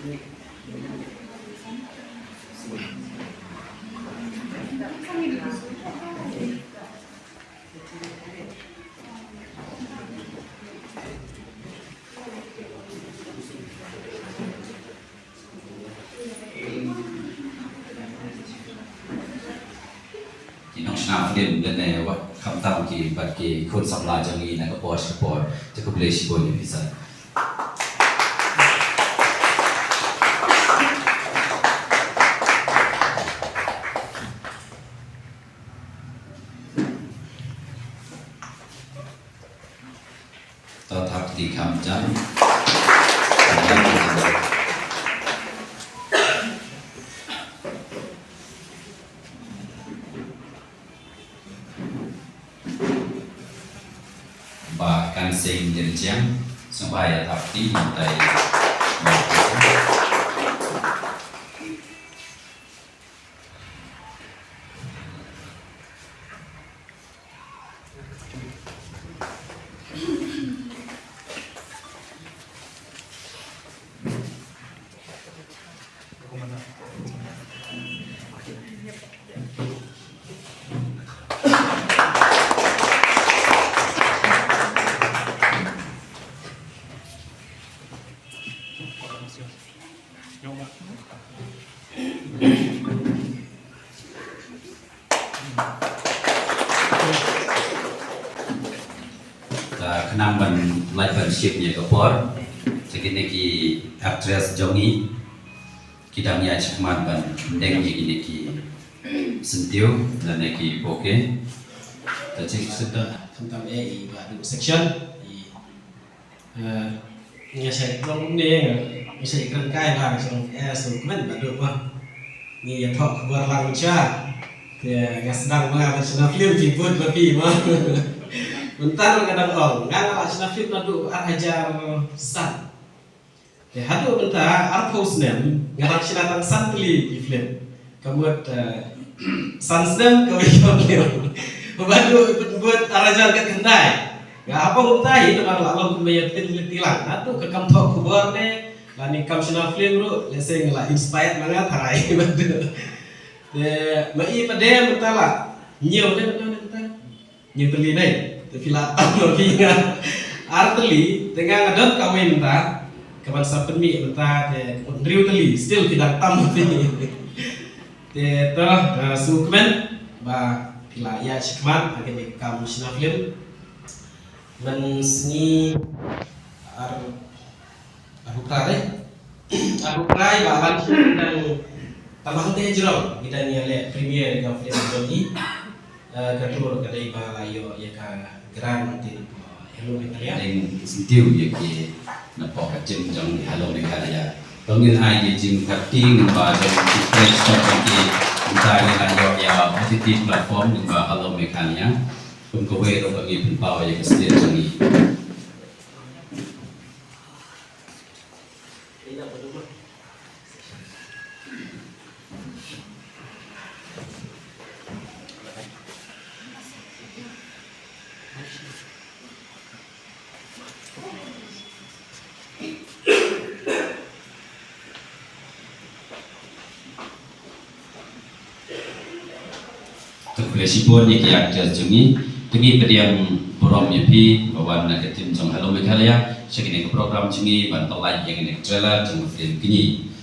น้องชนะเรียนเรื่องในว่าคำตั้งกี่บัดกี่คนสำราญจังงี้นะก็ปอชปอจะก็เลยชิบอนอยู่พิเศษต่อทับที่คำจังbahkan sing jenjang supaya tapi mentai kenamban live-ship-nya ke por segini ki actress Jongi kidangnya cekman ban deng ini ki sentiu dan ki oke tapi sudah tentang baru section saya belum nih bisa iklan kaya lah sukuman baru apa ni yang talk buat orang macam nggak sedang mengambil film film berpi mah bentar kadang orang nggak ngalah film nadu ajar san ya hadu bentar arpos nem ngalah sinatang san beli di film kemudian san sedang kau film buat ajar kat kendai nggak apa utai itu kalau Allah membayar tilang nadu ke kampung kubur ne lani kam film ru lese ngalah inspired banget harai betul mai pada betul lah nhiều đấy betul nhiều teli này filatang lebih arteli tengah ngadot kawin ta kawan sapenmi ta riu teli still tidak tam te to sukmen ba pila ya cikman agak kamu sinaflim men sni aku pray ba lan dan tamang te jero kita ni ale premier ga film jodi katur kadai ba layo ya ka gran ti hello Italia deng sentiu ya ki napok kacim jong hello Italia pengin ai ye jing cutting ba jong fresh stop ki entai ni layo ya positif platform ni ba hello Italia pun ko we ro bagi pun pa ya kestia jong ni Resipon yang kita jungi, tungi pediam program YP bawa nak tim jong Hello Meghalaya, segini program jungi bantu like yang ini trailer jong film kini.